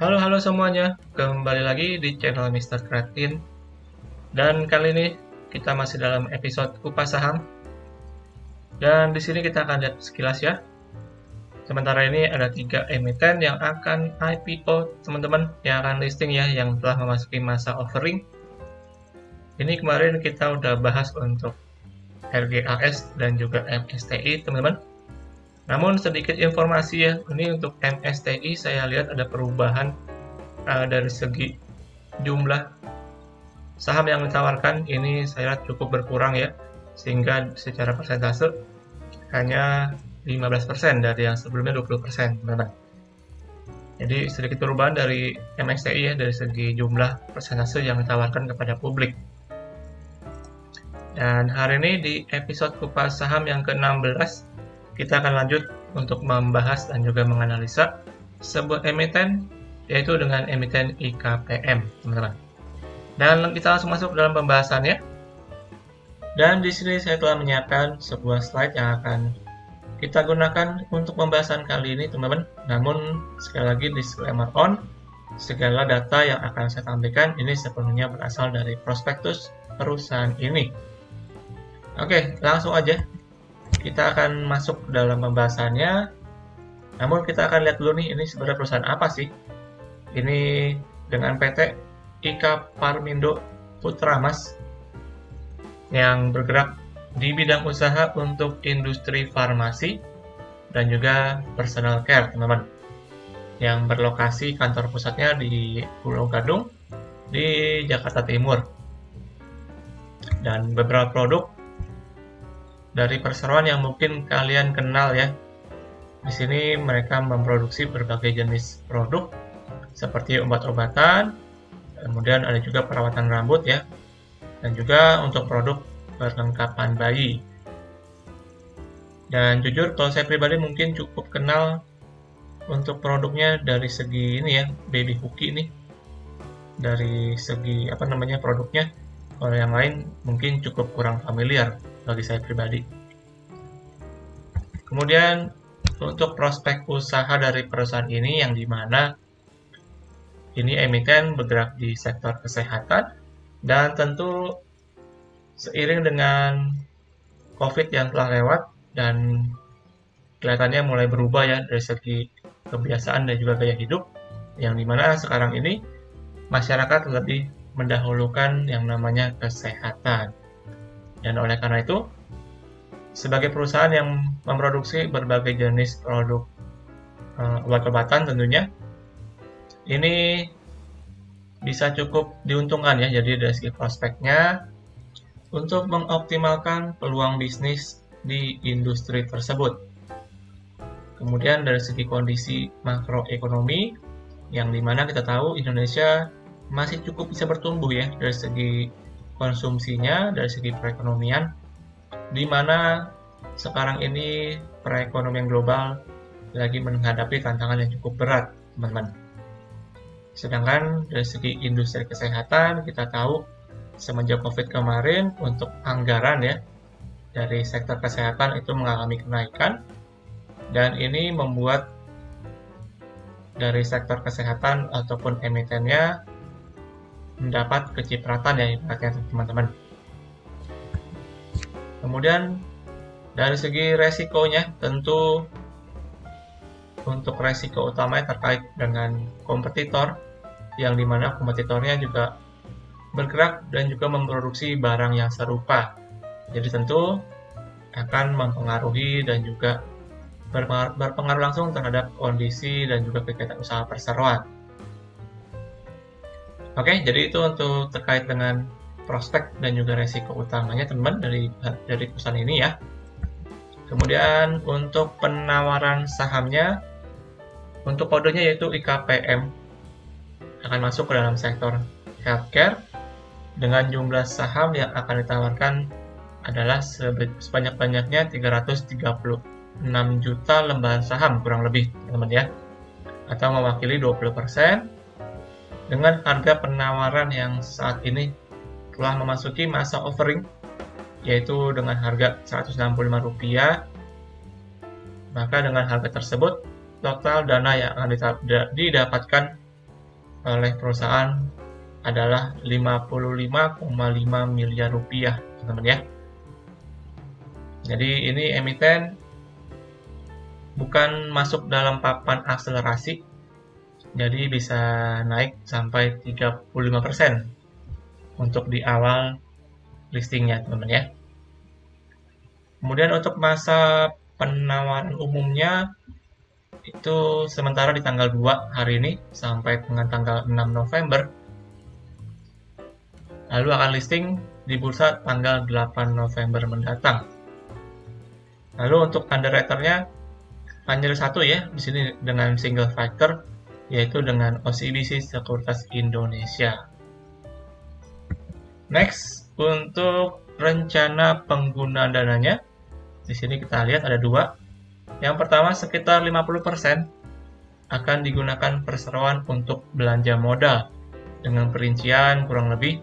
Halo semuanya, kembali lagi di channel Mr. Kratin. Dan kali ini kita masih dalam episode kupas saham. Dan di sini kita akan lihat sekilas ya. Sementara ini ada 3 emiten yang akan IPO, teman-teman, yang akan listing ya, yang telah memasuki masa offering. Ini kemarin kita udah bahas untuk RGAS dan juga MSTI, teman-teman. Namun sedikit informasi ya, ini untuk MSTI saya lihat ada perubahan dari segi jumlah saham yang ditawarkan ini saya lihat cukup berkurang ya, sehingga secara persentase hanya 15% dari yang sebelumnya 20%, teman-teman. Jadi sedikit perubahan dari MSCI ya, dari segi jumlah persentase yang ditawarkan kepada publik. Dan hari ini di episode kupas saham yang ke-16 kita akan lanjut untuk membahas dan juga menganalisa sebuah emiten, yaitu dengan emiten IKPM, teman-teman. Dan kita langsung masuk dalam pembahasannya. Dan di sini saya telah menyiapkan sebuah slide yang akan kita gunakan untuk pembahasan kali ini, teman-teman. Namun sekali lagi disclaimer on, segala data yang akan saya tampilkan ini sepenuhnya berasal dari prospektus perusahaan ini. Oke, langsung aja kita akan masuk dalam pembahasannya. Namun kita akan lihat dulu nih, ini sebenarnya perusahaan apa sih? Ini dengan PT IKA Parmindo Putra Mas yang bergerak di bidang usaha untuk industri farmasi dan juga personal care, teman-teman. Yang berlokasi kantor pusatnya di Pulau Gadung di Jakarta Timur. Dan beberapa produk dari perseroan yang mungkin kalian kenal ya. Di sini mereka memproduksi berbagai jenis produk seperti obat-obatan, kemudian ada juga perawatan rambut ya, dan juga untuk produk perlengkapan bayi. Dan jujur kalau saya pribadi mungkin cukup kenal untuk produknya dari segi ini ya, baby cookie ini. Dari segi produknya. Kalau yang lain mungkin cukup kurang familiar bagi saya pribadi. Kemudian untuk prospek usaha dari perusahaan ini yang dimana ini emiten bergerak di sektor kesehatan, dan tentu seiring dengan COVID yang telah lewat dan kelihatannya mulai berubah ya dari segi kebiasaan dan juga gaya hidup, yang dimana sekarang ini masyarakat lebih mendahulukan yang namanya kesehatan. Dan oleh karena itu, sebagai perusahaan yang memproduksi berbagai jenis produk obat-obatan tentunya, ini bisa cukup diuntungkan ya, jadi dari segi prospeknya untuk mengoptimalkan peluang bisnis di industri tersebut. Kemudian dari segi kondisi makroekonomi, yang dimana kita tahu Indonesia masih cukup bisa bertumbuh ya dari segi konsumsinya, dari segi perekonomian, di mana sekarang ini perekonomian global lagi menghadapi tantangan yang cukup berat, teman-teman. Sedangkan dari segi industri kesehatan, kita tahu semenjak COVID kemarin untuk anggaran ya dari sektor kesehatan itu mengalami kenaikan, dan ini membuat dari sektor kesehatan ataupun emitennya mendapat kecipratan ya ibaratnya, teman-teman. Kemudian dari segi resikonya, tentu untuk resiko utamanya terkait dengan kompetitor, yang dimana kompetitornya juga bergerak dan juga memproduksi barang yang serupa. Jadi tentu akan mempengaruhi dan juga berpengaruh langsung terhadap kondisi dan juga kegiatan usaha perseroan. Oke, jadi itu untuk terkait dengan prospek dan juga resiko utamanya, teman-teman, dari perusahaan ini ya. Kemudian untuk penawaran sahamnya, untuk kodenya yaitu IKPM, akan masuk ke dalam sektor healthcare dengan jumlah saham yang akan ditawarkan adalah sebanyak-banyaknya 336 juta lembaran saham kurang lebih, teman-teman ya, atau mewakili 20%, dengan harga penawaran yang saat ini telah memasuki masa offering, yaitu dengan harga Rp165. Maka dengan harga tersebut, total dana yang akan didapatkan oleh perusahaan adalah 55,5 miliar rupiah, teman-teman ya. Jadi ini emiten bukan masuk dalam papan akselerasi, jadi bisa naik sampai 35% untuk di awal listingnya, teman-teman ya. Kemudian untuk masa penawaran umumnya itu sementara di tanggal 2 hari ini sampai dengan tanggal 6 November. Lalu akan listing di bursa tanggal 8 November mendatang. Lalu untuk underwriter-nya hanya ada satu ya di sini dengan single factor, yaitu dengan OCBC Sekuritas Indonesia. Next, untuk rencana penggunaan dananya, di sini kita lihat ada dua. Yang pertama sekitar 50% akan digunakan perseroan untuk belanja modal dengan perincian kurang lebih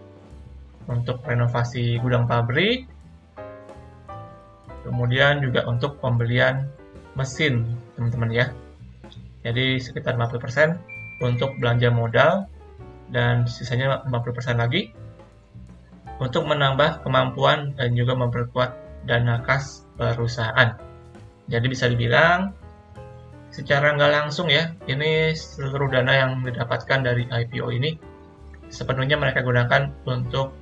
untuk renovasi gudang pabrik, kemudian juga untuk pembelian mesin, teman-teman ya. Jadi sekitar 50% untuk belanja modal dan sisanya 50% lagi untuk menambah kemampuan dan juga memperkuat dana kas perusahaan. Jadi bisa dibilang secara nggak langsung ya, ini seluruh dana yang didapatkan dari IPO ini sepenuhnya mereka gunakan untuk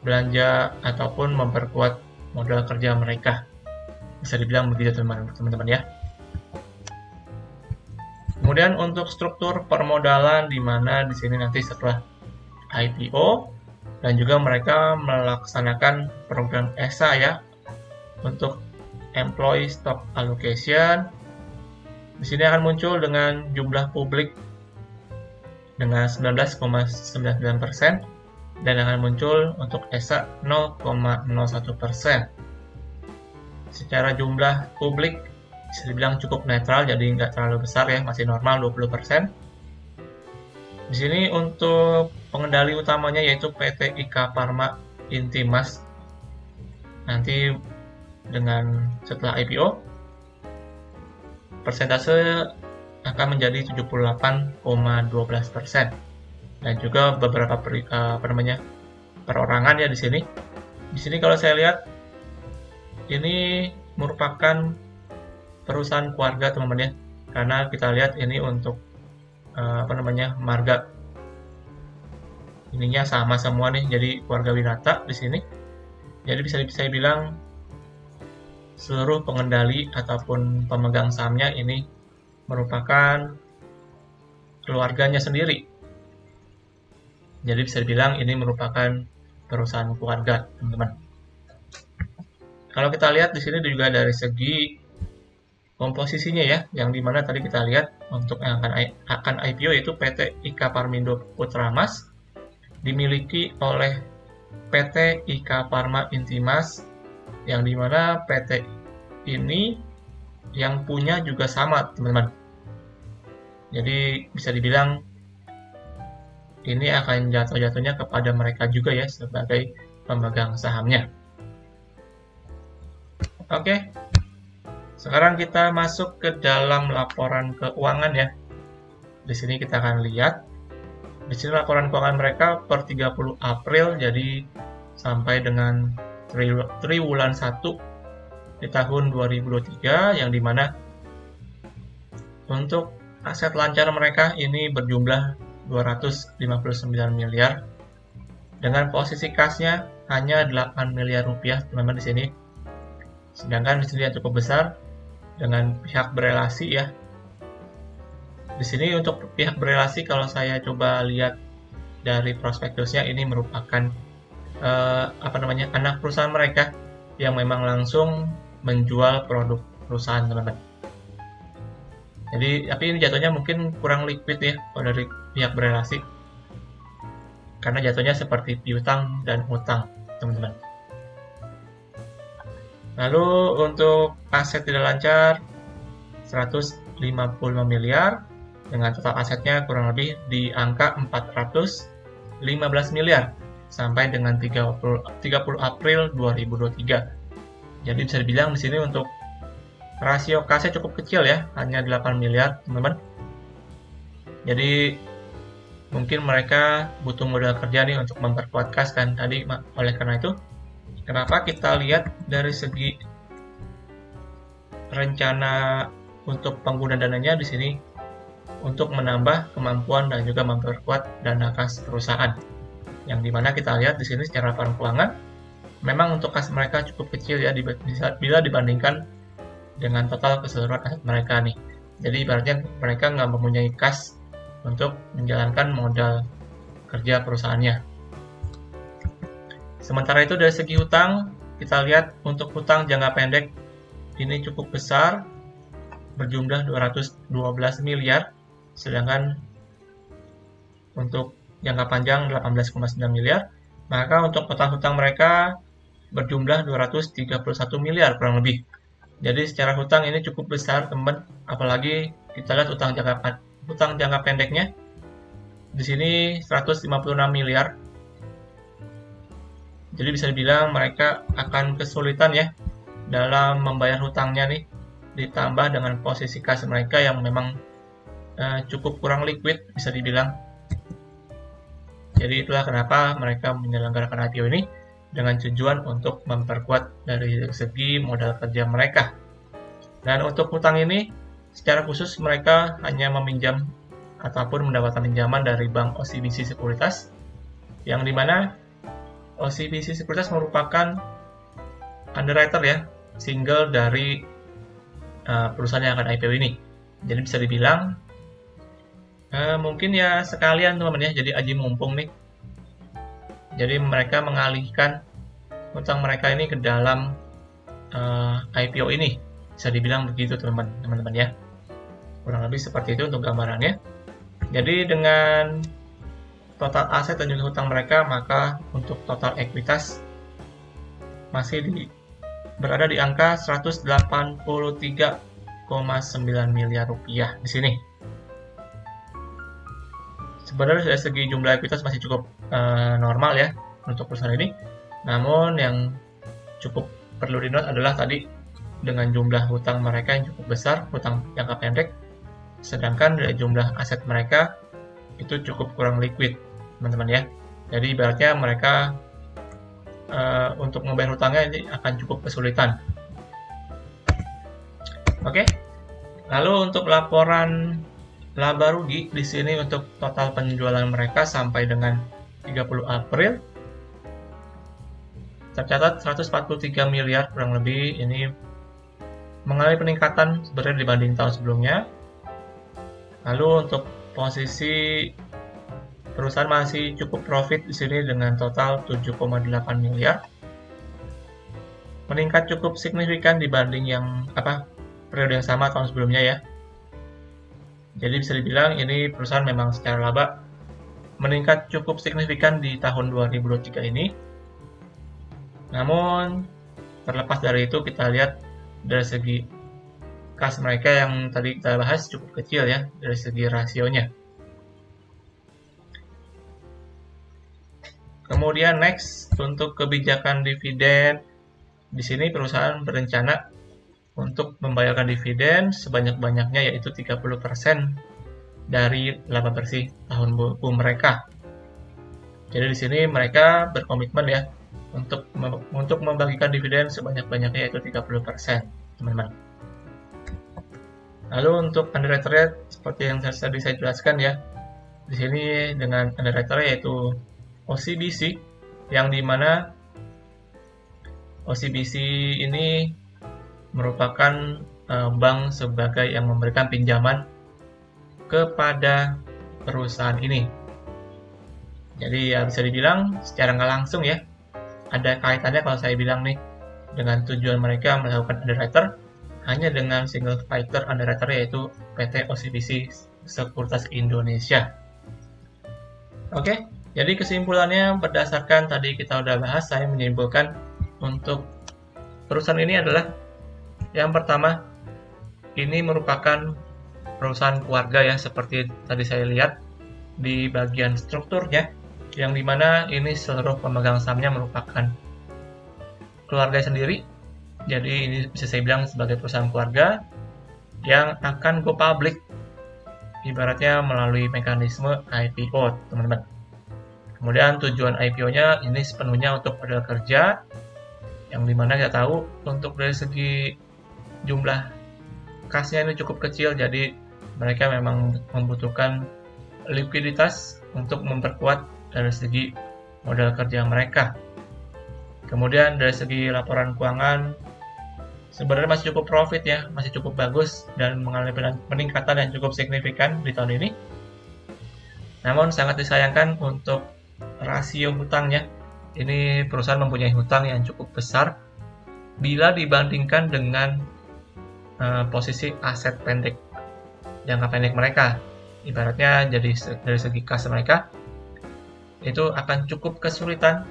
belanja ataupun memperkuat modal kerja mereka. Bisa dibilang begitu teman-teman ya. Kemudian untuk struktur permodalan di mana di sini nanti setelah IPO dan juga mereka melaksanakan program ESA ya untuk Employee Stock Allocation. Di sini akan muncul dengan jumlah publik dengan 19,99% dan akan muncul untuk ESA 0,01%. Secara jumlah publik bisa dibilang cukup netral, jadi nggak terlalu besar ya, masih normal 20%. Di sini untuk pengendali utamanya yaitu PT IK Pharma Intimas. Nanti dengan setelah IPO persentase akan menjadi 78,12% dan juga beberapa perorangan ya di sini. Di sini kalau saya lihat ini merupakan perusahaan keluarga teman-teman ya, karena kita lihat ini untuk marga ininya sama semua nih, jadi keluarga Winata di sini. Jadi bisa saya bilang seluruh pengendali ataupun pemegang sahamnya ini merupakan keluarganya sendiri. Jadi bisa dibilang ini merupakan perusahaan keluarga, teman-teman. Kalau kita lihat di sini juga dari segi komposisinya ya, yang dimana tadi kita lihat untuk yang akan IPO yaitu PT IK Parmindo Putra Mas dimiliki oleh PT IK Pharma Intimas, yang dimana PT ini yang punya juga sama teman-teman. Jadi bisa dibilang ini akan jatuhnya kepada mereka juga ya sebagai pemegang sahamnya. Oke, sekarang kita masuk ke dalam laporan keuangan ya. Di sini kita akan lihat, di sini laporan keuangan mereka per 30 April, jadi sampai dengan triwulan 1 di tahun 2023, yang dimana untuk aset lancar mereka ini berjumlah 259 miliar dengan posisi kasnya hanya 8 miliar rupiah teman-teman di sini. Sedangkan di sini yang cukup besar dengan pihak berelasi ya. Di sini untuk pihak berelasi kalau saya coba lihat dari prospektusnya ini merupakan anak perusahaan mereka yang memang langsung menjual produk perusahaan teman-teman. Jadi tapi ini jatuhnya mungkin kurang liquid ya kalau dari pihak berelasi, karena jatuhnya seperti piutang dan utang teman-teman. Lalu untuk aset tidak lancar 155 miliar dengan total asetnya kurang lebih di angka 415 miliar sampai dengan 30 April 2023. Jadi bisa dibilang di sini untuk rasio kasnya cukup kecil ya, hanya 8 miliar teman-teman. Jadi mungkin mereka butuh modal kerja nih untuk memperkuat kas kan tadi. Oleh karena itu, kenapa kita lihat dari segi rencana untuk pengguna dananya di sini untuk menambah kemampuan dan juga memperkuat dana kas perusahaan. Yang dimana kita lihat di sini secara laporan keuangan, memang untuk kas mereka cukup kecil ya bila dibandingkan dengan total keseluruhan aset mereka nih. Jadi ibaratnya mereka nggak mempunyai kas untuk menjalankan modal kerja perusahaannya. Sementara itu dari segi hutang, kita lihat untuk hutang jangka pendek ini cukup besar, berjumlah 212 miliar, sedangkan untuk jangka panjang 18,9 miliar, maka untuk total hutang mereka berjumlah 231 miliar kurang lebih. Jadi secara hutang ini cukup besar teman, apalagi kita lihat hutang jangka pendeknya di sini 156 miliar. Jadi bisa dibilang mereka akan kesulitan ya dalam membayar hutangnya nih, ditambah dengan posisi kas mereka yang memang cukup kurang liquid bisa dibilang. Jadi itulah kenapa mereka menyelenggarakan IPO ini dengan tujuan untuk memperkuat dari segi modal kerja mereka. Dan untuk hutang ini secara khusus mereka hanya meminjam ataupun mendapatkan pinjaman dari Bank OCBC Sekuritas, yang dimana OCBC Sekuritas merupakan underwriter ya, single dari perusahaan yang akan IPO ini. Jadi bisa dibilang mungkin ya sekalian teman-teman ya, jadi aji mumpung nih. Jadi mereka mengalihkan hutang mereka ini ke dalam IPO ini, bisa dibilang begitu teman-teman ya. Kurang lebih seperti itu untuk gambarannya. Jadi dengan total aset dan juga hutang mereka, maka untuk total ekuitas masih berada di angka 183,9 miliar rupiah di sini. Sebenarnya dari segi jumlah ekuitas masih cukup normal ya untuk perusahaan ini. Namun yang cukup perlu di-note adalah tadi dengan jumlah hutang mereka yang cukup besar, hutang jangka pendek, sedangkan dari jumlah aset mereka itu cukup kurang liquid, teman-teman ya. Jadi ibaratnya mereka untuk membayar hutangnya ini akan cukup kesulitan. Oke. Lalu untuk laporan laba rugi di sini untuk total penjualan mereka sampai dengan 30 April tercatat 143 miliar kurang lebih. Ini mengalami peningkatan sebenarnya dibanding tahun sebelumnya. Lalu untuk posisi perusahaan masih cukup profit di sini dengan total 7,8 miliar. Meningkat cukup signifikan dibanding yang periode yang sama tahun sebelumnya ya. Jadi bisa dibilang ini perusahaan memang secara laba meningkat cukup signifikan di tahun 2023 ini. Namun terlepas dari itu kita lihat dari segi kas mereka yang tadi kita bahas cukup kecil ya dari segi rasionya. Kemudian next untuk kebijakan dividen, di sini perusahaan berencana untuk membayarkan dividen sebanyak-banyaknya yaitu 30% dari laba bersih tahun buku mereka. Jadi di sini mereka berkomitmen ya untuk membagikan dividen sebanyak-banyaknya yaitu 30%, teman-teman. Lalu untuk underwriter seperti yang tadi saya jelaskan ya. Di sini dengan underwriter yaitu OCBC, yang dimana OCBC ini merupakan bank sebagai yang memberikan pinjaman kepada perusahaan ini. Jadi ya bisa dibilang secara nggak langsung ya ada kaitannya kalau saya bilang nih dengan tujuan mereka melakukan underwriter hanya dengan single fighter underwriter yaitu PT OCBC Sekuritas Indonesia. Oke, jadi kesimpulannya berdasarkan tadi kita udah bahas, saya menyimpulkan untuk perusahaan ini adalah yang pertama, ini merupakan perusahaan keluarga ya, seperti tadi saya lihat di bagian strukturnya, yang dimana ini seluruh pemegang sahamnya merupakan keluarga sendiri. Jadi ini bisa saya bilang sebagai perusahaan keluarga yang akan go public ibaratnya melalui mekanisme IPO, teman-teman. Kemudian tujuan IPO-nya ini sepenuhnya untuk modal kerja, yang dimana kita tahu untuk dari segi jumlah kasnya ini cukup kecil, jadi mereka memang membutuhkan likuiditas untuk memperkuat dari segi modal kerja mereka. Kemudian dari segi laporan keuangan sebenarnya masih cukup profit ya, masih cukup bagus dan mengalami peningkatan yang cukup signifikan di tahun ini. Namun sangat disayangkan untuk rasio hutangnya. Ini perusahaan mempunyai hutang yang cukup besar bila dibandingkan dengan posisi aset jangka pendek mereka. Ibaratnya jadi dari segi kas mereka itu akan cukup kesulitan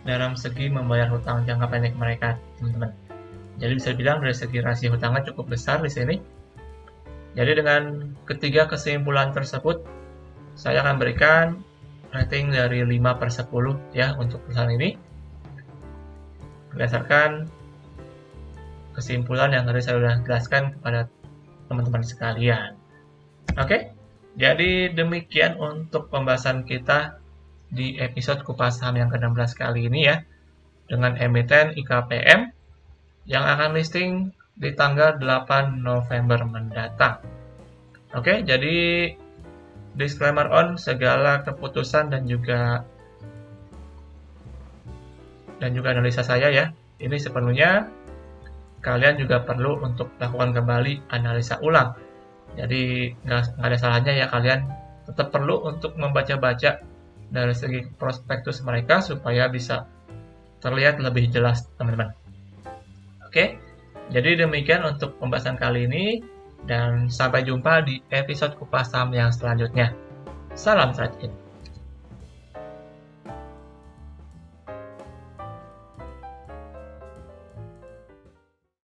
dalam segi membayar hutang jangka pendek mereka, teman-teman. Jadi bisa dibilang dari segi rasio hutangnya cukup besar di sini. Jadi dengan ketiga kesimpulan tersebut, saya akan berikan rating dari 5/10 ya untuk perusahaan ini. Berdasarkan kesimpulan yang tadi saya sudah jelaskan kepada teman-teman sekalian. Oke, jadi demikian untuk pembahasan kita di episode kupas saham yang ke-16 kali ini ya, dengan emiten IKPM yang akan listing di tanggal 8 November mendatang. Oke, jadi disclaimer on, segala keputusan dan juga analisa saya ya, ini sepenuhnya kalian juga perlu untuk lakukan kembali analisa ulang. Jadi nggak ada salahnya ya kalian tetap perlu untuk membaca-baca dari segi prospektus mereka supaya bisa terlihat lebih jelas, teman-teman. Oke, jadi demikian untuk pembahasan kali ini. Dan sampai jumpa di episode kupas saham yang selanjutnya. Salam trading.